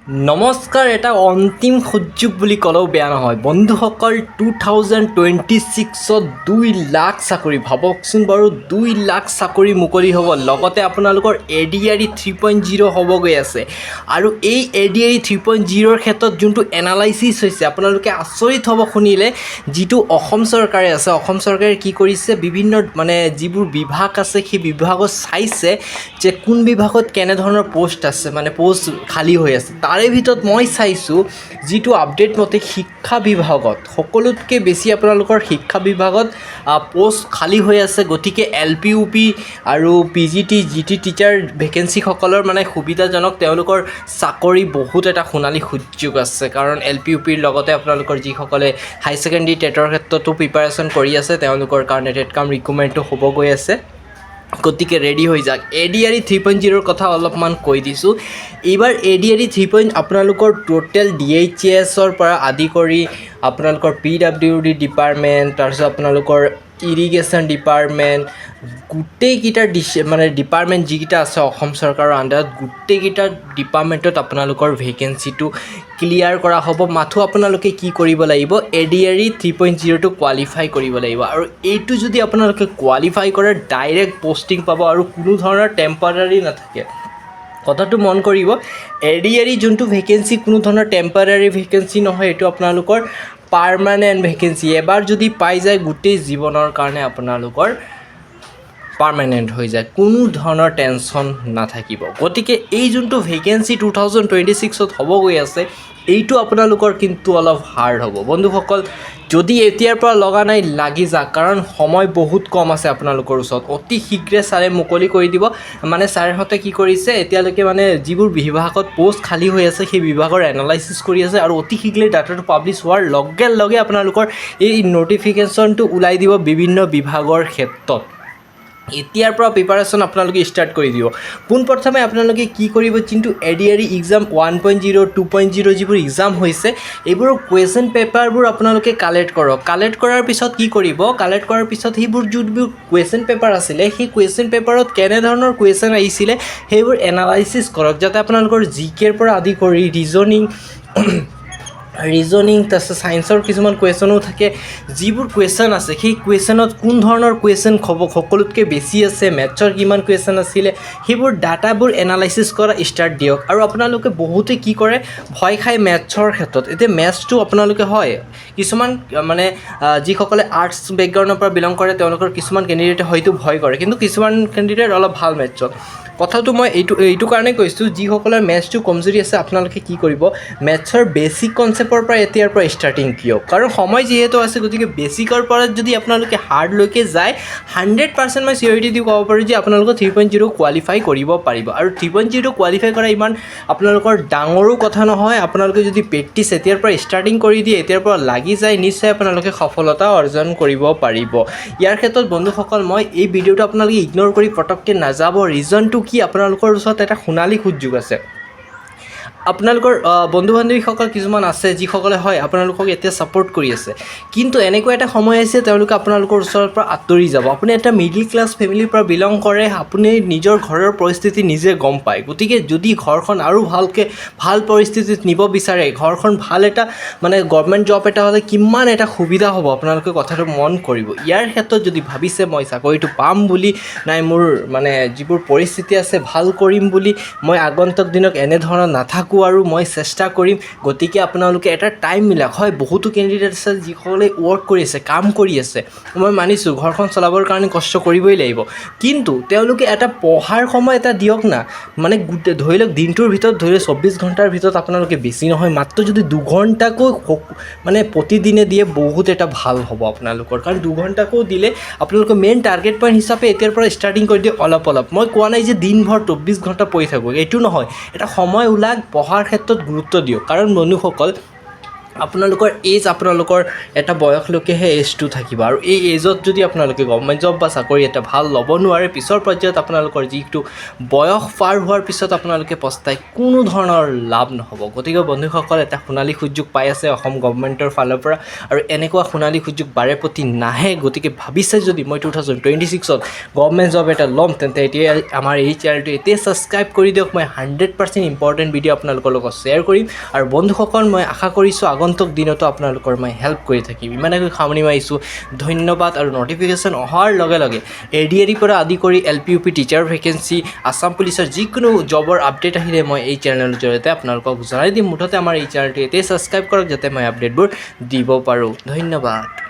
নমস্কাৰ। এটা অন্তিম সুযোগ বুলি ক'লেও বেয়া নহয় বন্ধুসকল। 2026ত 2 লাখ চাকৰি, ভাবকচোন বাৰু, 2 লাখ চাকৰি মুকলি হ'ব। লগতে আপোনালোকৰ ADRE 3.0 হ'ব গৈ আছে। আৰু এই ADRE 3.0ৰ ক্ষেত্ৰত যোনটো এনালাইচিছ হৈছে, আপোনালোকে আচৰিত হ'ব শুনিলে। যিটো অসম চৰকাৰে আছে, অসম চৰকাৰে কি কৰিছে, বিভিন্ন যিবোৰ বিভাগ আছে সেই বিভাগত চাইছে যে কোন বিভাগত কেনেধৰণৰ পোষ্ট আছে, পোষ্ট খালী হৈ আছে। তাৰে ভিতৰত মই চাইছোঁ যিটো আপডেট মতে শিক্ষা বিভাগত সকলোতকৈ বেছি আপোনালোকৰ শিক্ষা বিভাগত পোষ্ট খালী হৈ আছে। গতিকে LP UP আৰু PGT GT টিচাৰ ভেকেঞ্চিসকলৰ সুবিধাজনক, তেওঁলোকৰ চাকৰি বহুত এটা সোণালী সুযোগ আছে। কাৰণ LP UPৰ লগতে আপোনালোকৰ যিসকলে হাই ছেকেণ্ডেৰী টেটৰ ক্ষেত্ৰতো প্ৰিপাৰেশ্যন কৰি আছে, তেওঁলোকৰ কাৰণে টেট কাম ৰিক্ৰুটমেণ্টটো হ'ব গৈ আছে। গতিকে ৰেডি হৈ যাওক। ADRE 3.0ৰ কথা অলপমান কৈ দিছোঁ। এইবাৰ ADRE 3. আপোনালোকৰ টোটেল DHESৰ পৰা আদি কৰি আপোনালোকৰ PWD ডিপাৰ্টমেণ্ট, তাৰপিছত আপোনালোকৰ ইৰিগেশ্যন ডিপাৰ্টমেণ্ট, গোটেইকেইটা ডিপাৰ্টমেণ্ট যিকেইটা আছে অসম চৰকাৰৰ আণ্ডাৰত, গোটেইকেইটা ডিপাৰ্টমেণ্টত আপোনালোকৰ ভেকেঞ্চিটো ক্লিয়াৰ কৰা হ'ব। মাথো আপোনালোকে কি কৰিব লাগিব, ADRE 3.0টো কোৱালিফাই কৰিব লাগিব। আৰু এইটো যদি আপোনালোকে কোৱালিফাই কৰে, ডাইৰেক্ট পষ্টিং পাব আৰু কোনো ধৰণৰ টেম্পৰাৰী নাথাকে। কথাটো মন কৰিব, ADRE যোনটো ভেকেঞ্চি কোনো ধৰণৰ টেম্পৰাৰী ভেকেঞ্চি নহয়, এইটো আপোনালোকৰ পাৰ্মানেণ্ট ভেকেঞ্চি। এবাৰ যদি পাই যায়, গোটেই জীৱনৰ কাৰণে আপোনালোকৰ পাৰ্মানেণ্ট হৈ যায়, কোনো ধৰণৰ টেনশ্যন নাথাকিব। গতিকে এই যোনটো ভেকেঞ্চি 2026ত হ'ব গৈ আছে, এইটো আপোনালোকৰ কিন্তু অলপ হাৰ্ড হ'ব বন্ধুসকল। যদি এতিয়াৰ পৰা লগা নাই, লাগি যাওক, কাৰণ সময় বহুত কম আছে আপোনালোকৰ ওচৰত। অতি শীঘ্ৰে ছাৰে মুকলি কৰি দিব। ছাৰহঁতে কি কৰিছে এতিয়ালৈকে, যিবোৰ বিভাগত পোষ্ট খালী হৈ আছে সেই বিভাগৰ এনালাইচিছ কৰি আছে, আৰু অতি শীঘ্ৰে ডাটাটো পাব্লিছ হোৱাৰ লগে লগে আপোনালোকৰ এই ন'টিফিকেশ্যনটো ওলাই দিব বিভিন্ন বিভাগৰ ক্ষেত্ৰত। এতিয়াৰ পৰা প্ৰিপাৰেশ্যন আপোনালোকে ষ্টাৰ্ট কৰি দিব। পোনপ্ৰথমে আপোনালোকে কি কৰিব, যোনটো ADRE এক্সাম 1.0, 2.0 যিবোৰ এক্সাম হৈছে, এইবোৰৰ কুৱেশ্যন পেপাৰবোৰ আপোনালোকে কালেক্ট কৰক। কালেক্ট কৰাৰ পিছত কি কৰিব, কালেক্ট কৰাৰ পিছত সেইবোৰ যোনবোৰ কুৱেশ্যন পেপাৰ আছিলে, সেই কুৱেশ্যন পেপাৰত কেনেধৰণৰ কুৱেশ্যন আহিছিলে সেইবোৰ এনালাইচিছ কৰক, যাতে আপোনালোকৰ GKৰ পৰা আদি কৰি ৰিজনিং তাৰপিছত ছায়েন্সৰ কিছুমান কুৱেশ্যনো থাকে। যিবোৰ কুৱেশ্যন আছে সেই কুৱেশ্যনত কোন ধৰণৰ কুৱেশ্যন সকলোতকৈ বেছি আছে, মেথছৰ কিমান কুৱেশ্যন আছিলে, সেইবোৰ ডাটাবোৰ এনালাইচিছ কৰা ষ্টাৰ্ট দিয়ক। আৰু আপোনালোকে বহুতে কি কৰে, ভয় খায় মেথছৰ ক্ষেত্ৰত। এতিয়া মেথছটো আপোনালোকে হয়, কিছুমান যিসকলে আৰ্টছ বেকগ্ৰাউণ্ডৰ পৰা বিলং কৰে, তেওঁলোকৰ কিছুমান কেণ্ডিডেটে হয়তো ভয় কৰে, কিন্তু কিছুমান কেণ্ডিডেট অলপ ভাল মেথছত। কথাটো মই এইটো কাৰণে কৈছোঁ, যিসকলৰ মেথছটো কমজুৰি আছে, আপোনালোকে কি কৰিব, মেথছৰ বেছিক কনচেপ্টৰ পৰা এতিয়াৰ পৰা ষ্টাৰ্টিং দিয়ক। কাৰণ সময় যিহেতু আছে, গতিকে বেছিকৰ পৰা যদি আপোনালোকে হাৰ্ডলৈকে যায়, 100% মই চিয়ৰিটি দি ক'ব পাৰোঁ যে আপোনালোকৰ 3.0 কোৱালিফাই কৰিব পাৰিব। আৰু 3.0 কোৱালিফাই কৰা ইমান আপোনালোকৰ ডাঙৰো কথা নহয়। আপোনালোকে যদি প্ৰেক্টিছ এতিয়াৰ পৰা ষ্টাৰ্টিং কৰি দিয়ে, এতিয়াৰ পৰা লাগি যায়, নিশ্চয় আপোনালোকে সফলতা অৰ্জন কৰিব পাৰিব। ইয়াৰ ক্ষেত্ৰত বন্ধুসকল, মই এই ভিডিঅ'টো আপোনালোকে ইগন'ৰ কৰি পটককৈ নাযাব। ৰিজনটো কি, আপোনালোকৰ ওচৰত এটা সোণালী সুযোগ আছে। আপোনালোকৰ বন্ধু বান্ধৱীসকল কিছুমান আছে যিসকলে হয় আপোনালোকক এতিয়া ছাপোৰ্ট কৰি আছে, কিন্তু এনেকুৱা এটা সময় আহিছে তেওঁলোকে আপোনালোকৰ ওচৰৰ পৰা আঁতৰি যাব। আপুনি এটা মিডিল ক্লাছ ফেমিলিৰ পৰা বিলং কৰে, আপুনি নিজৰ ঘৰৰ পৰিস্থিতি নিজে গম পায়। গতিকে যদি ঘৰখন আৰু ভাল পৰিস্থিতিত নিব বিচাৰে, ঘৰখন ভাল এটা গভৰ্ণমেণ্ট জব এটা হ'লে কিমান এটা সুবিধা হ'ব, আপোনালোকে কথাটো মন কৰিব। ইয়াৰ ক্ষেত্ৰত যদি ভাবিছে মই চাকৰিটো পাম বুলি, নাই মোৰ যিবোৰ পৰিস্থিতি আছে ভাল কৰিম বুলি, মই আগন্তুক দিনক এনেধৰণৰ নাথাকোঁ আৰু মই চেষ্টা কৰিম, গতিকে আপোনালোকে এটা টাইম মিলাওক। হয়, বহুতো কেণ্ডিডেট আছে যিসকলে ৱৰ্ক কৰি আছে, কাম কৰি আছে, মই মানিছোঁ ঘৰখন চলাবৰ কাৰণে কষ্ট কৰিবই লাগিব, কিন্তু তেওঁলোকে এটা পঢ়াৰ সময় এটা দিয়ক না। ধৰি লওক দিনটোৰ ভিতৰত, ধৰি লওক 24 ঘণ্টাৰ ভিতৰত আপোনালোকে বেছি নহয়, মাত্ৰ যদি 2 ঘণ্টাকৈ প্ৰতিদিনে দিয়ে, বহুত এটা ভাল হ'ব আপোনালোকৰ। কাৰণ 2 ঘণ্টাকো দিলে আপোনালোকৰ মেইন টাৰ্গেট পইণ্ট হিচাপে এতিয়াৰ পৰা ষ্টাৰ্টিং কৰি দিয়ে অলপ। মই কোৱা নাই যে দিনভৰ 24 ঘণ্টা পঢ়ি থাকোঁ, এইটো নহয়। এটা সময় ওলাক, পঢ়াৰ ক্ষেত্ৰত গুৰুত্ব দিয়ক। কাৰণ বন্ধুসকল, আপোনালোকৰ এজ আপোনালোকৰ এটা বয়সলৈকেহে এজটো থাকিব আৰু এই এজত যদি আপোনালোকে গভৰ্ণমেণ্ট জব বা চাকৰি এটা ভাল ল'ব নোৱাৰে পিছৰ পৰ্যায়ত আপোনালোকৰ যিটো বয়স পাৰ হোৱাৰ পিছত আপোনালোকে পস্তাই কোনো ধৰণৰ লাভ নহ'ব। গতিকে বন্ধুসকল এটা সোণালী সুযোগ পাই আছে অসম গভৰ্ণমেণ্টৰ ফালৰ পৰা আৰু এনেকুৱা সোণালী সুযোগ বাৰে প্ৰতি নাহে। গতিকে ভাবিছে যদি মই 2026ত গভৰ্ণমেণ্ট জব এটা ল'ম তেন্তে এতিয়া আমাৰ এই চেনেলটো এতিয়া ছাবস্ক্ৰাইব কৰি দিয়ক। মই 100% ইম্পৰ্টেণ্ট ভিডিঅ' আপোনালোকৰ লগত শ্বেয়াৰ কৰিম আৰু বন্ধুসকল মই আশা কৰিছোঁ আগন্তুক দিনতো আপোনালোকৰ মই হেল্প কৰি থাকিম। ইমানকৈ সামৰণি মাৰিছোঁ, ধন্যবাদ। আৰু নটিফিকেশ্যন অহাৰ লগে লগে ADRE পৰা আদি কৰি LPUP টিচাৰ ভেকেঞ্চি, আছাম পুলিচৰ যিকোনো জবৰ আপডেট আহিলে মই এই চেনেলৰ জৰিয়তে আপোনালোকক জনাই দিম। মুঠতে আমাৰ এই চেনেলটো এতিয়া ছাবস্ক্ৰাইব কৰক যাতে মই আপডেটবোৰ দিব পাৰোঁ। ধন্যবাদ।